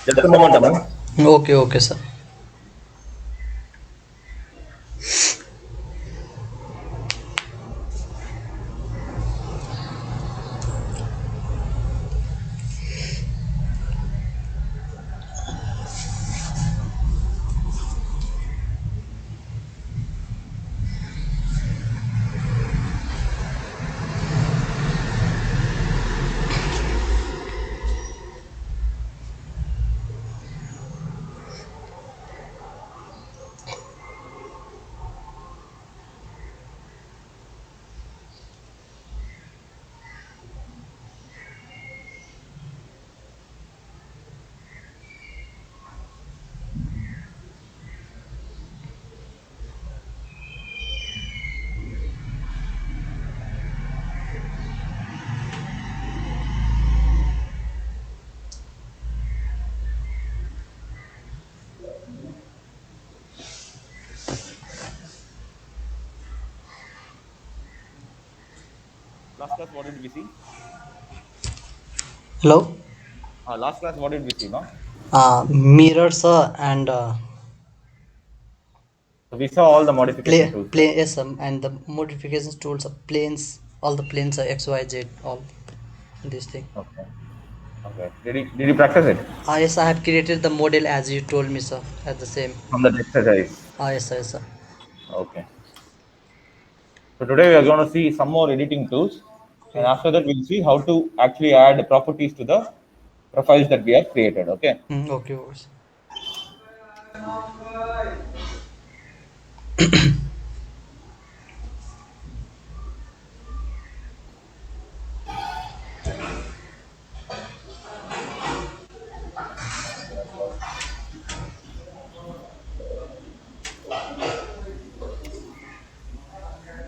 Just a moment, Aman. Okay, okay, sir. Last class, what did we see? Hello. Last class, what did we see, no? Mirror, sir, and So we saw all the modification tools, right? plane, yes, and the modifications tools are planes. All the planes are X, Y, Z. All this thing. Okay. Okay. Did you practice it Yes, I have created the model as you told me, sir. At the same. from the exercise? Yes, sir, yes, sir. Okay. So today we are going to see some more editing tools, and Okay. after that we'll see how to actually add properties to the profiles that we have created. Okay. Okay, okay, sir.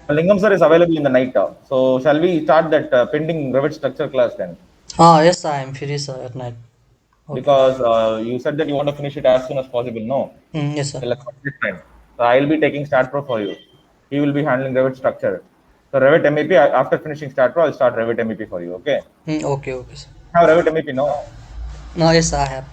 Lingam sir is available in the night. So shall we start that pending Revit structure class then? Yes, I am free, sir, at night. Okay. Because you said that you want to finish it as soon as possible. No, Yes, sir. till a complete time. So I'll be taking Start Pro for you. He will be handling Revit structure. So Revit MEP, after finishing Start Pro, I'll start Revit MEP for you. Okay. Okay, okay, sir. Have Revit MEP no. No, yes, I have.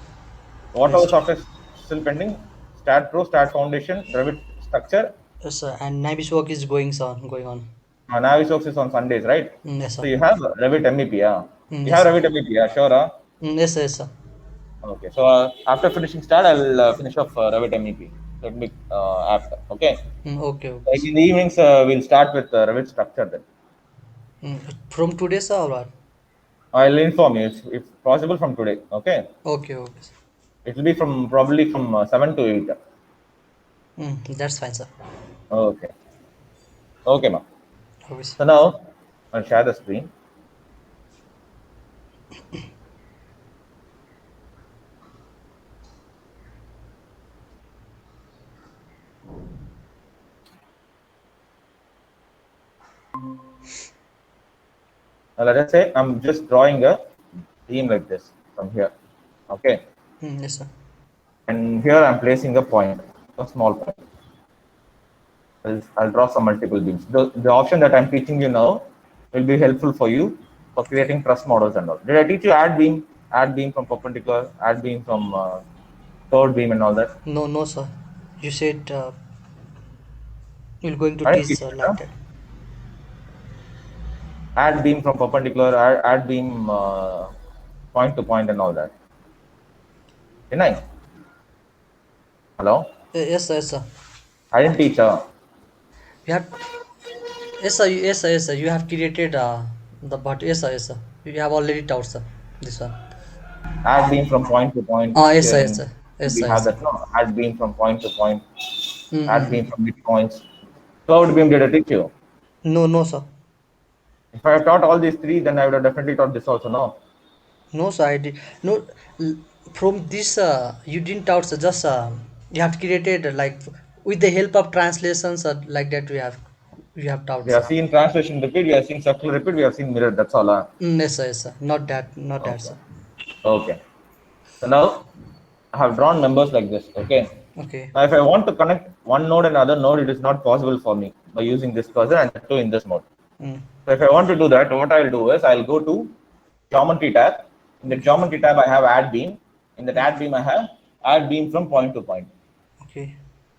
What other Yes, software is still pending? Start Pro, Start Foundation, Revit structure. yes, sir. And Navis work is going, sir, going on. Navisworks is on Sundays, right? Yes, So sir. you have Revit MEP, yeah. You Yes, have sir. Revit MEP, yeah, sure. Yes, sir, yes, sir. Okay. So after finishing Start, I'll finish off Revit MEP. So it'll be after. Okay. Okay, okay, Like sir. in the evenings, we'll start with Revit structure then. From today, sir, or what? I'll inform you if possible from today. Okay. Okay, okay, sir. It will be from probably from 7 to 8. That's fine, sir. Okay. Okay, ma'am. Okay, sir. So now I'll share the screen. Now let us say I'm just drawing a theme like this from here. Okay. Yes, sir. And here I'm placing a point, a small point. I'll draw some multiple beams. The option that I'm teaching you now will be helpful for you for Okay. creating truss models and all. Did I teach you add beam from perpendicular, add beam from third beam and all that? No, no, sir. You said you're going to I didn't teach, teach sir, you, like huh? that. Add beam from perpendicular, add beam point to point and all that. Didn't I? Hello? Yes, sir, yes, sir. I didn't teach her. You have, yes, sir, yes, sir, yes, sir. You have created the but yes, sir, yes, sir. You have already taught, sir. This one. Add beam from point to point. Yes, Here sir, yes, in sir. Yes, we sir, have yes, sir. that no. Add beam from point to point. Add beam Mm-hmm. from midpoints. Curved beam did I teach you? No, no, sir. If I have taught all these three, then I would have definitely taught this also. No. No, sir, I did. No, from this, you didn't out, sir. Just you have created with the help of translations, like that. We have taught, We have sir. seen translation repeat, we have seen circle repeat, we have seen mirror. That's all. Yes, sir, yes, sir. Not that, Okay. sir. Okay. So now I have drawn members like this. Okay. Okay. Now, if I want to connect one node and another node, it is not possible for me by using this cursor and two in this mode. Mm. So if I want to do that, what I'll do is I'll go to geometry tab. In the Okay. geometry tab, I have add beam. In that add beam, I have add beam from point to point. Okay.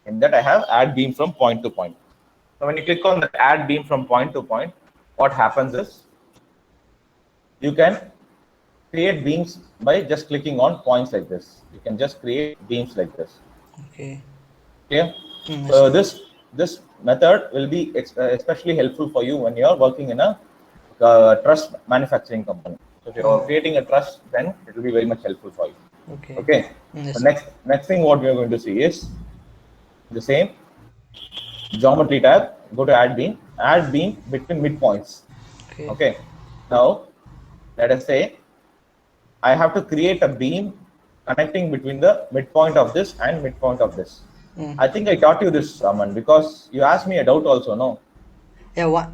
In that, I have add beam from point to point. So when you click on that add beam from point to point, what happens is you can create beams by just clicking on points like this. You can just create beams like this. Okay. Okay. Yes, So sir. this method will be especially helpful for you when you are working in a truss manufacturing company. So if you are creating a truss, then it will be very much helpful for you. Okay. Okay. Yes, So sir. next thing what we are going to see is the same geometry tab. Go to add beam between midpoints. Okay. Okay. Now let us say I have to create a beam connecting between the midpoint of this and midpoint of this. Mm. I think I taught you this, Aman, because you asked me a doubt also. No, Yeah. What?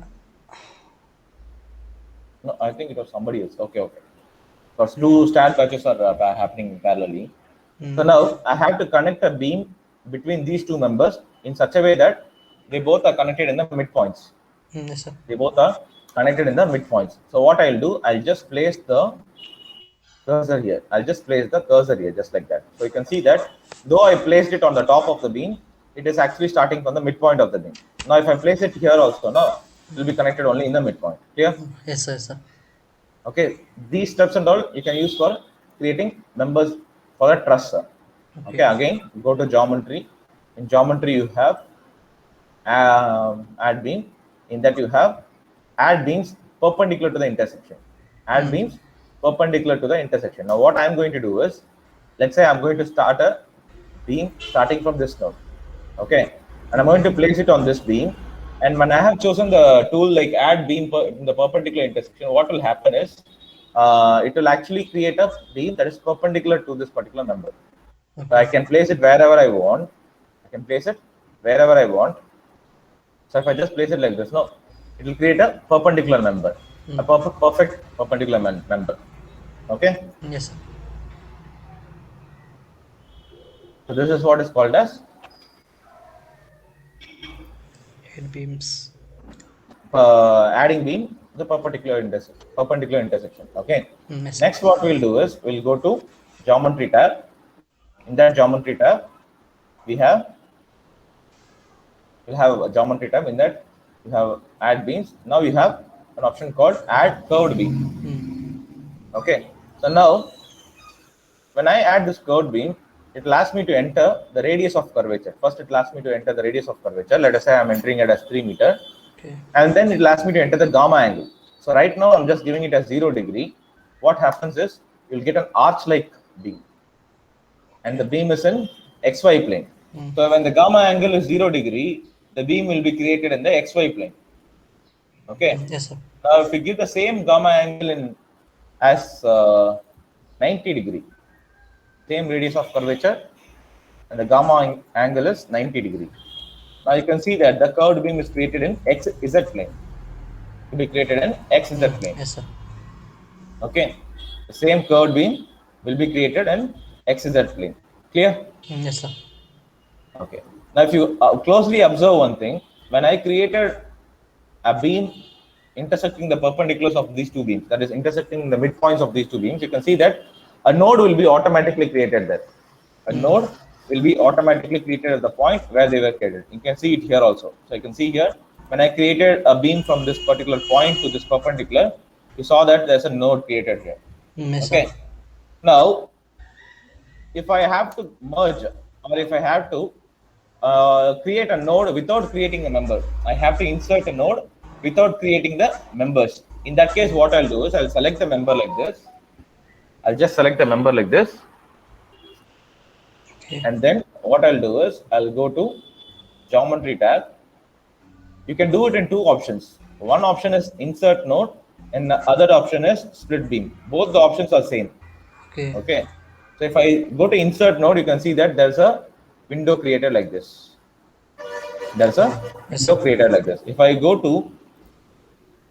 no, I think it was somebody else. Okay, okay. Because two stand patches are happening parallelly. So Mm. now I have to connect a beam between these two members in such a way that they both are connected in the midpoints. Yes, sir. They both are connected in the midpoints. So what I'll do, I'll just place the cursor here. I'll just place the cursor here, just like that. So you can see that though I placed it on the top of the beam, it is actually starting from the midpoint of the beam. Now, if I place it here also, now it will be connected only in the midpoint. Clear? Yes, sir. Yes, sir. Okay. These steps and all you can use for creating members for a truss. Okay. Okay. Again, go to geometry. In geometry, you have add beam. In that, you have add beams perpendicular to the intersection. Add Mm. beams perpendicular to the intersection. Now, what I'm going to do is, let's say I'm going to start a beam starting from this node. Okay. And I'm going to place it on this beam. And when I have chosen the tool like add beam in the perpendicular intersection, what will happen is it will actually create a beam that is perpendicular to this particular member. So I Okay. can place it wherever I want. I can place it wherever I want. So if I just place it like this, no, it will create a perpendicular member, a Mm. perfect perpendicular member. Okay. Yes, sir. So this is what is called as Head beams. adding beam the perpendicular intersection. Okay. Yes, sir. Next, what we'll do is we'll go to geometry tab. In that geometry tab, we have we'll have a geometry tab. In that, you have add beams. Now you have an option called add curved beam. Mm. Okay. So now when I add this curved beam, it will ask me to enter the radius of curvature. First, it will ask me to enter the radius of curvature. Let us say I'm entering it as 3 meter. Okay. And then it will ask me to enter the gamma angle. So right now, I'm just giving it as 0 degree. What happens is you'll get an arch-like beam. And the Okay. beam is in XY plane. Mm. So when the gamma angle is 0 degree, the beam will be created in the XY plane. Okay. Yes, sir. Now, if we give the same gamma angle in as 90 degree, same radius of curvature, and the gamma angle is 90 degree. Now you can see that the curved beam is created in XZ plane. To be created in XZ plane. Yes, sir. Okay. The same curved beam will be created in XZ plane. Clear? Yes, sir. Okay. Now if you closely observe one thing, when I created a beam intersecting the perpendiculars of these two beams, that is intersecting the midpoints of these two beams, you can see that a node will be automatically created there. A node will be automatically created at the point where they were created. You can see it here also. So you can see here, when I created a beam from this particular point to this perpendicular, you saw that there's a node created here. Yes, sir. Okay. Now, if I have to merge or if I have to create a node without creating a member, I have to insert a node without creating the members. In that case, what I'll do is I'll select the member like this. I'll just select the member like this. Okay. And then what I'll do is I'll go to geometry tab. You can do it in two options. One option is insert node and the other option is split beam. Both the options are same. Okay. Okay. So if I go to insert node, you can see that there's a window created like this. There's a Yes, window sir. created like this. If I go to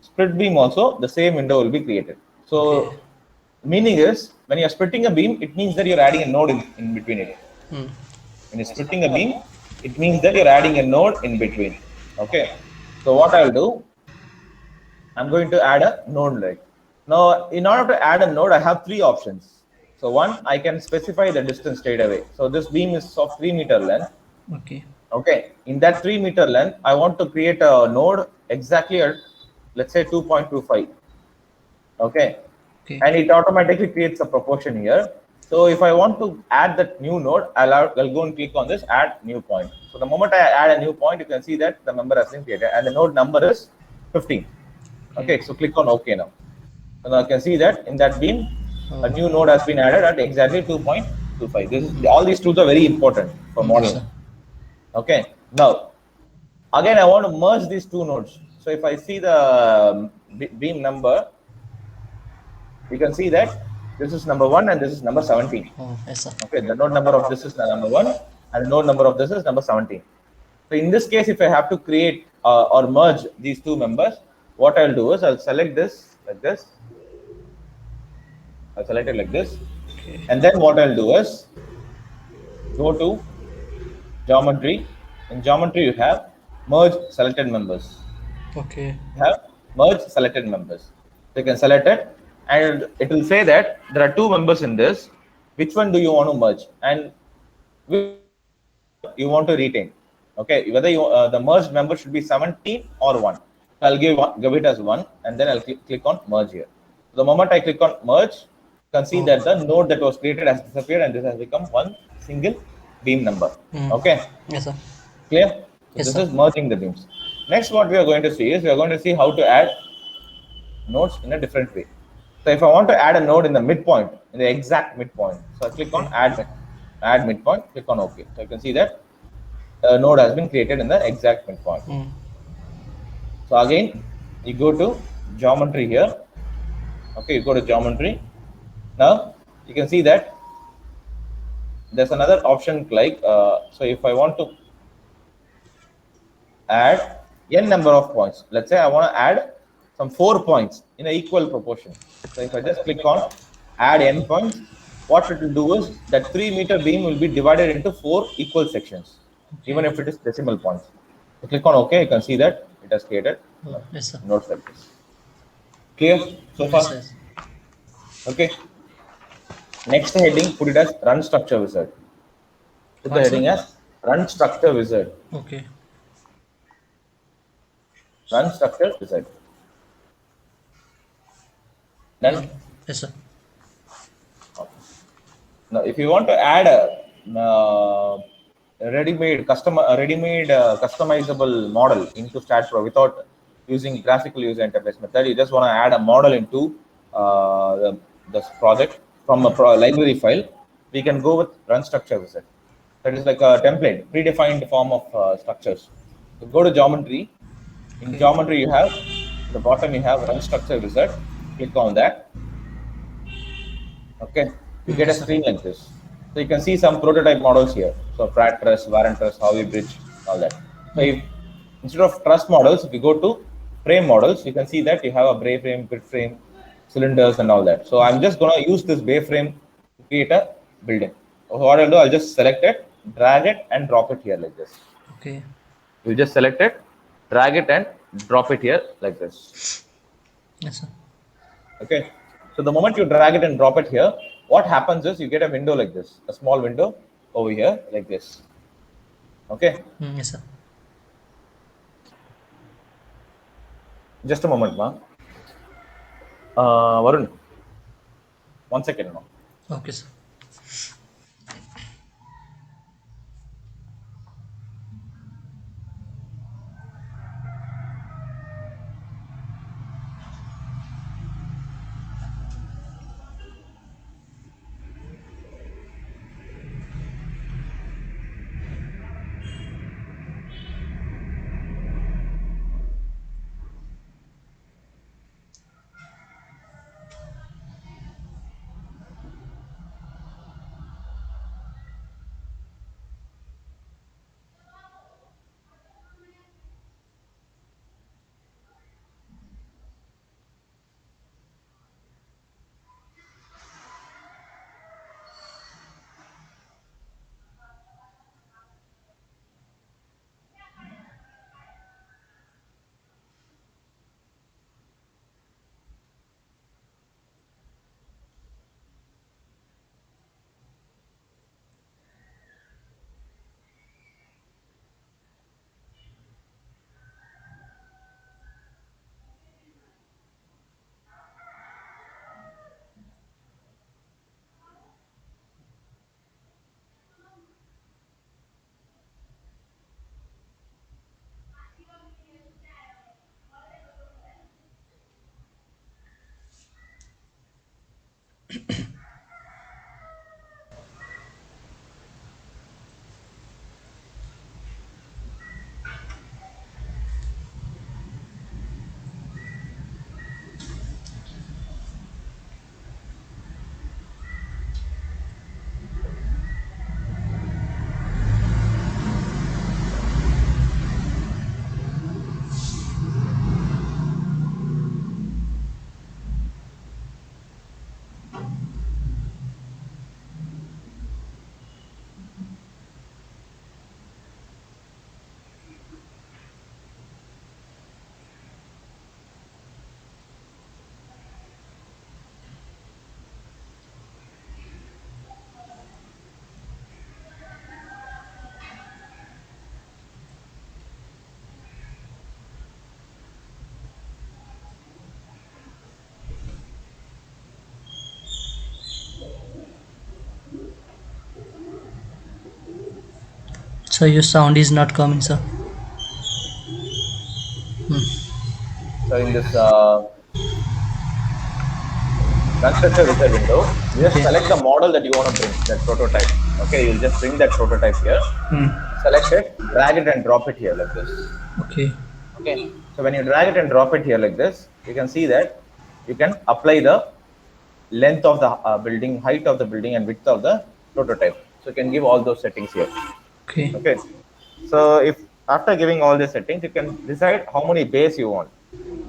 split beam also, the same window will be created. Okay. So meaning is when you're splitting a beam, it means that you're adding a node in between it. Mm. When you're splitting a beam, it means that you're adding a node in between. Okay. So what I'll do, I'm going to add a node like. Now, in order to add a node, I have three options. So one, I can specify the distance straight away. So this beam is of 3 meter length. Okay. Okay. In that 3 meter length, I want to create a node exactly at, let's say, 2.25. Okay. Okay. And it automatically creates a proportion here. So if I want to add that new node, I'll go and click on this add new point. So the moment I add a new point, you can see that the member has been created and the node number is 15. Okay. Okay, so click on OK now. So now you can see that in that beam, a Oh. new node has been added at exactly 2.25. This is all these tools are very important for Yes, modeling. sir. Okay, now again I want to merge these two nodes. So if I see the beam number, you can see that this is number 1 and this is number 17. Oh, yes, sir. Okay, the node number of this is the number 1 and the node number of this is number 17. So in this case, if I have to create or merge these two members, what I'll do is I'll select this like this. I'll select it like this. Okay. And then what I'll do is go to geometry. In geometry, you have merge selected members. Okay. You have merge selected members. So you can select it and it will say that there are two members in this. Which one do you want to merge? And which you want to retain. Okay, whether you the merged member should be 17 or 1. I'll give it as 1 and then I'll click on merge here. The moment I click on merge, you can see Oh. that the node that was created has disappeared and this has become one single beam number. Okay, Yes, sir. clear? So Yes, this sir. is merging the beams. Next, what we are going to see is we are going to see how to add nodes in a different way. So if I want to add a node in the midpoint, in the exact midpoint, so I click on add midpoint, click on OK. So you can see that a node has been created in the exact midpoint. So again, you go to geometry here. Okay, you go to geometry. Now you can see that there's another option like so if I want to add n number of points, let's say I want to add some 4 points in an equal proportion. So if I just click on add n points, what it will do is that 3 meter beam will be divided into 4 equal sections, even if it is decimal points. So click on OK, you can see that it has created Yes, sir. nodes like this. Clear so far? Yes, yes. Okay. Next heading, put it as run structure wizard. Put the What, sir? heading as run structure wizard. Okay. Run structure wizard. Done. Yes, sir. Now, if you want to add a ready-made customizable model into StatPro without using graphical user interface method, you just want to add a model into this project from a library file. We can go with run structure wizard. That is like a template, predefined form of structures. So go to geometry. In geometry, you have the bottom. You have run structure wizard. Click on that. Okay, you get a screen like this. So you can see some prototype models here. So Pratt truss, Warren truss, Howie bridge, all that. So if, instead of truss models, if you go to frame models, you can see that you have a bay frame, grid frame, cylinders, and all that. So I'm just going to use this bay frame to create a building. So what I'll do, I'll just select it, drag it, and drop it here like this. Okay. You just select it, drag it, and drop it here like this. Yes, sir. Okay. So the moment you drag it and drop it here, what happens is you get a window like this, a small window over here like this. Okay. Yes, sir. Just a moment, ma. Varun, 1 second now. Okay, sir. So your sound is not coming, sir. So in this constructor wizard window, you just Okay. select the model that you want to bring, that prototype. Okay, you'll just bring that prototype here, Hmm. select it, drag it and drop it here like this. Okay. Okay, so when you drag it and drop it here like this, you can see that you can apply the length of the building, height of the building, and width of the prototype. So you can give all those settings here. Okay. Okay, so if after giving all the settings, you can decide how many bays you want.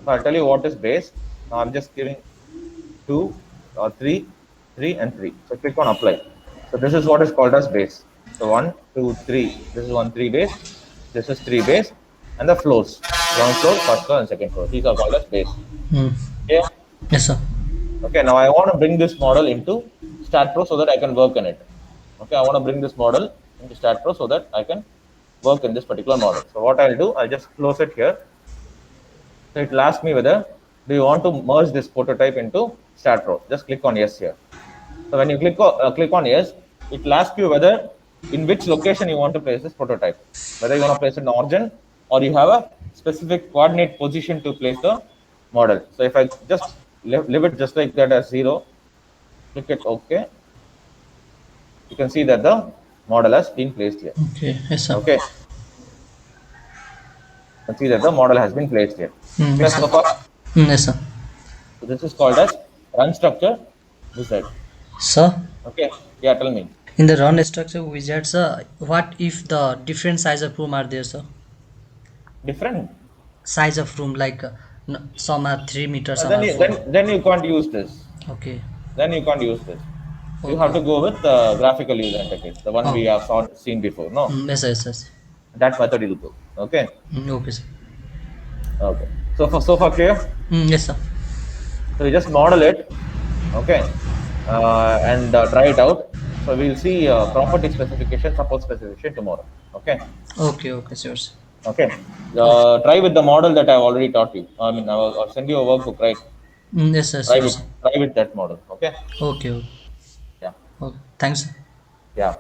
So I'll tell you what is base. Now I'm just giving 2 or 3, 3 and 3. So click on apply. So this is what is called as base. So 1, 2, 3. This is 1, 3 base. This is 3 base. And the floors, ground floor, first floor, and second floor. These are called as base. Hmm. Okay. Yes, sir. Okay. Now I want to bring this model into StatPro so that I can work on it. Okay. I want to bring this model into StatPro so that I can work in this particular model. So what I'll do, I'll just close it here. So it will ask me whether do you want to merge this prototype into StatPro. Just click on yes here. So when you click on yes, it will ask you whether in which location you want to place this prototype. Whether you want to place it in origin or you have a specific coordinate position to place the model. So if I just leave it just like that as 0, click it OK, you can see that the model has been placed here. Okay. Yes, sir. Okay. You can see that the model has been placed here. Hmm. Clear Yes, sir. so far? Yes, sir. So this is called as run structure wizard. Sir, Okay. Yeah, tell me. in the run structure wizard, sir, what if the different size of room are there, sir? Different. Size of room, like some are 3 meters, some Then are you, 4. then you can't use this. Okay. Then you can't use this. You have Okay. to go with the graphical user interface, the one we Oh. have seen before. No, Yes, sir. Yes, yes. that method will go. Okay. Okay, sir. Okay. So far clear. Yes, sir. So you just model it. Okay. And try it out. So we'll see property specification, support specification tomorrow. Okay. Okay, okay, sure, sir. Okay. Okay. Try with the model that I've already taught you. I mean, I'll send you a workbook, right? Yes, sir, sure, sir. Try with that model. Okay. Okay, okay. Yeah. Okay. Thanks, sir. Yeah.